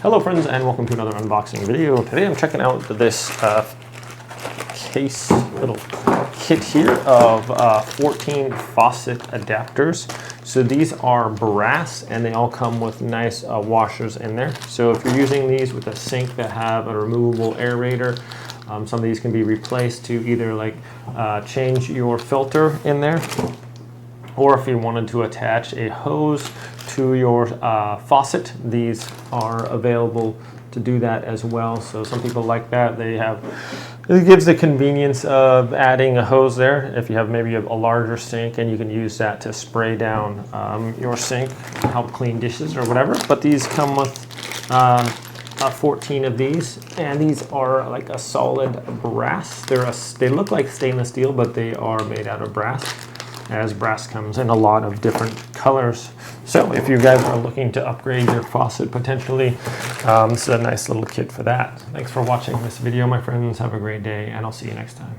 Hello friends, and welcome to another unboxing video. Today I'm checking out this little kit here of 14 faucet adapters. So these are brass and they all come with nice washers in there. So if you're using these with a sink that have a removable aerator, some of these can be replaced to either like change your filter in there, or if you wanted to attach a hose to your faucet, these are available to do that as well. So some people like that. It gives the convenience of adding a hose there if you have maybe a larger sink, and you can use that to spray down your sink, help clean dishes or whatever. But these come with 14 of these, and these are like a solid brass. They look like stainless steel, but they are made out of brass, as brass comes in a lot of different colors. So if you guys are looking to upgrade your faucet potentially, this is a nice little kit for that. Thanks for watching this video, my friends. Have a great day, and I'll see you next time.